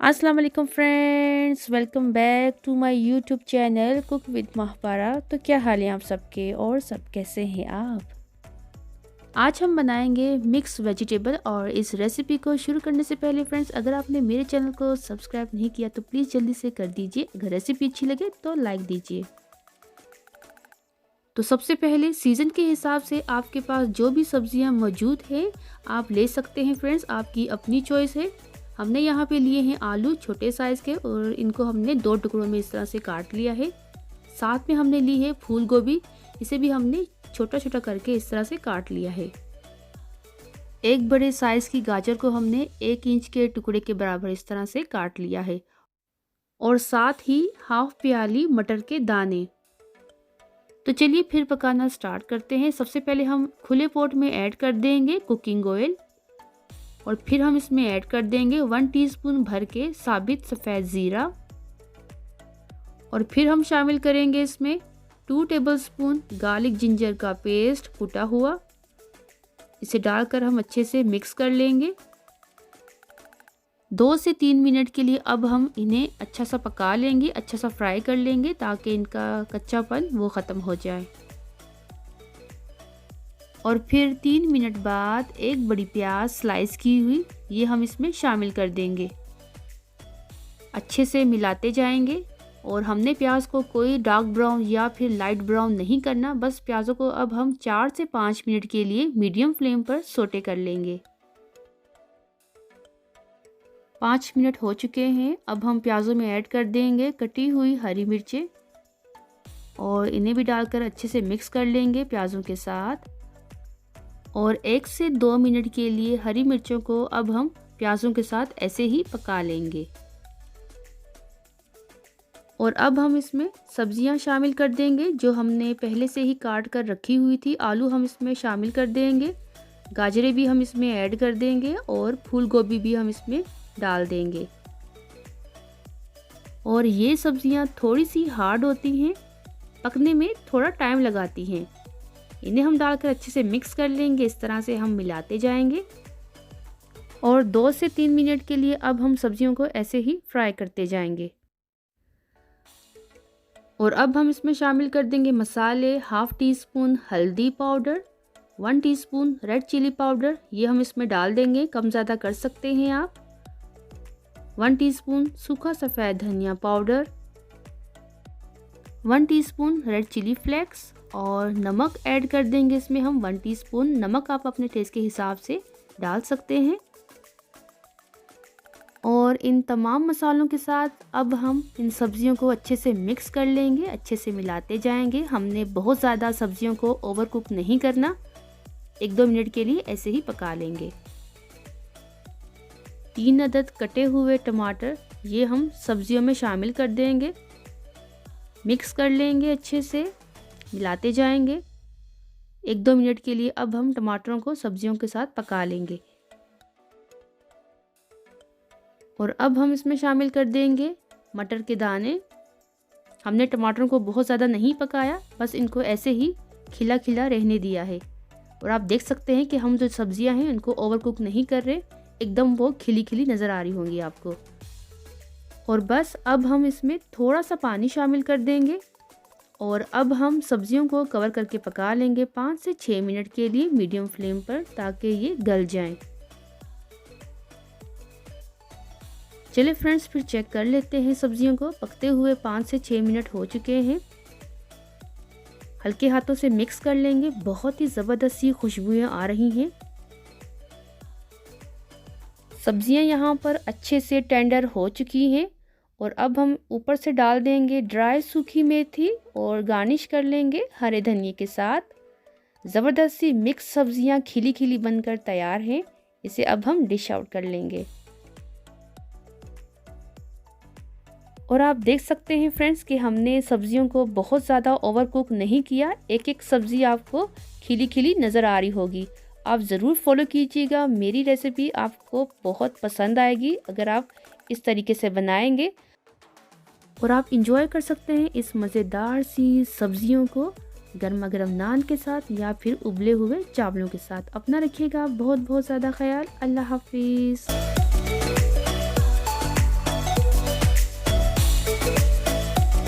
अस्सलाम वालेकुम friends, welcome back to my YouTube channel cook with Mahpara. तो क्या हाल है आप सबके और सब कैसे हैं आप? आज हम बनाएंगे मिक्स वेजिटेबल। और इस रेसिपी को शुरू करने से पहले फ्रेंड्स, अगर आपने मेरे चैनल को सब्सक्राइब नहीं किया तो प्लीज़ जल्दी से कर दीजिए। अगर रेसिपी अच्छी लगे तो लाइक दीजिए। तो सबसे पहले सीज़न के हिसाब से आपके पास जो भी सब्जियां मौजूद हैं आप ले सकते हैं फ्रेंड्स, आपकी अपनी चॉइस है। हमने यहाँ पे लिए हैं आलू छोटे साइज़ के और इनको हमने 2 टुकड़ों में इस तरह से काट लिया है। साथ में हमने ली है फूल गोभी, इसे भी हमने छोटा छोटा करके इस तरह से काट लिया है। एक बड़े साइज़ की गाजर को हमने 1 इंच के टुकड़े के बराबर इस तरह से काट लिया है। और साथ ही हाफ प्याली मटर के दाने। तो चलिए फिर पकाना स्टार्ट करते हैं। सबसे पहले हम खुले पॉट में ऐड कर देंगे कुकिंग ऑयल और फिर हम इसमें ऐड कर देंगे 1 टीस्पून भर के साबित सफ़ेद ज़ीरा। और फिर हम शामिल करेंगे इसमें 2 टेबलस्पून गार्लिक जिंजर का पेस्ट कुटा हुआ। इसे डालकर हम अच्छे से मिक्स कर लेंगे। 2 से 3 मिनट के लिए अब हम इन्हें अच्छा सा पका लेंगे, अच्छा सा फ्राई कर लेंगे ताकि इनका कच्चापन वो ख़त्म हो जाए। और फिर 3 मिनट बाद एक बड़ी प्याज स्लाइस की हुई ये हम इसमें शामिल कर देंगे। अच्छे से मिलाते जाएंगे। और हमने प्याज को कोई डार्क ब्राउन या फिर लाइट ब्राउन नहीं करना, बस प्याज़ों को अब हम 4 से 5 मिनट के लिए मीडियम फ्लेम पर सोटे कर लेंगे। 5 मिनट हो चुके हैं। अब हम प्याज़ों में ऐड कर देंगे कटी हुई हरी मिर्चें और इन्हें भी डालकर अच्छे से मिक्स कर लेंगे प्याज़ों के साथ। और 1 से 2 मिनट के लिए हरी मिर्चों को अब हम प्याज़ों के साथ ऐसे ही पका लेंगे। और अब हम इसमें सब्जियां शामिल कर देंगे जो हमने पहले से ही काट कर रखी हुई थी। आलू हम इसमें शामिल कर देंगे, गाजरें भी हम इसमें ऐड कर देंगे और फूल गोभी भी हम इसमें डाल देंगे। और ये सब्जियां थोड़ी सी हार्ड होती हैं, पकने में थोड़ा टाइम लगाती हैं। इन्हें हम डालकर अच्छे से मिक्स कर लेंगे। इस तरह से हम मिलाते जाएंगे। और 2 से 3 मिनट के लिए अब हम सब्जियों को ऐसे ही फ्राई करते जाएंगे। और अब हम इसमें शामिल कर देंगे मसाले। हाफ टी स्पून हल्दी powder, 1 teaspoon red chilli powder ये हम इसमें डाल देंगे, कम ज़्यादा कर सकते हैं आप। 1 टीस्पून सूखा सफ़ेद धनिया powder, 1 teaspoon red chilli flakes और नमक ऐड कर देंगे इसमें हम 1 टीस्पून। नमक आप अपने टेस्ट के हिसाब से डाल सकते हैं। और इन तमाम मसालों के साथ अब हम इन सब्जियों को अच्छे से मिक्स कर लेंगे, अच्छे से मिलाते जाएंगे। हमने बहुत ज़्यादा सब्जियों को ओवर कुक नहीं करना, 1-2 मिनट के लिए ऐसे ही पका लेंगे। 3 अदद कटे हुए टमाटर ये हम सब्जियों में शामिल कर देंगे, मिक्स कर लेंगे, अच्छे से मिलाते जाएंगे। 1-2 मिनट के लिए अब हम टमाटरों को सब्जियों के साथ पका लेंगे। और अब हम इसमें शामिल कर देंगे मटर के दाने। हमने टमाटरों को बहुत ज़्यादा नहीं पकाया, बस इनको ऐसे ही खिला खिला रहने दिया है। और आप देख सकते हैं कि हम जो सब्जियां हैं उनको ओवर कुक नहीं कर रहे, एकदम वो खिली खिली नज़र आ रही होंगी आपको। और बस अब हम इसमें थोड़ा सा पानी शामिल कर देंगे। और अब हम सब्जियों को कवर करके पका लेंगे 5 से 6 मिनट के लिए मीडियम फ्लेम पर, ताकि ये गल जाएं। चलिए फ्रेंड्स फिर चेक कर लेते हैं सब्जियों को। पकते हुए 5 से 6 मिनट हो चुके हैं। हल्के हाथों से मिक्स कर लेंगे। बहुत ही ज़बरदस्त सी खुशबुएं आ रही हैं। सब्जियां यहाँ पर अच्छे से टेंडर हो चुकी हैं। और अब हम ऊपर से डाल देंगे ड्राई सूखी मेथी और गार्निश कर लेंगे हरे धनिए के साथ। ज़बरदस्त सी मिक्स सब्जियां खिली खिली बनकर तैयार हैं। इसे अब हम डिश आउट कर लेंगे। और आप देख सकते हैं फ्रेंड्स कि हमने सब्जियों को बहुत ज़्यादा ओवर कुक नहीं किया। एक एक सब्ज़ी आपको खिली खिली नज़र आ रही होगी। आप ज़रूर फॉलो कीजिएगा, मेरी रेसिपी आपको बहुत पसंद आएगी अगर आप इस तरीके से बनाएंगे। और आप इंजॉय कर सकते हैं इस मज़ेदार सी सब्जियों को गर्मा गर्म नान के साथ या फिर उबले हुए चावलों के साथ। अपना रखिएगा बहुत बहुत ज़्यादा ख्याल। अल्लाह हाफिज़।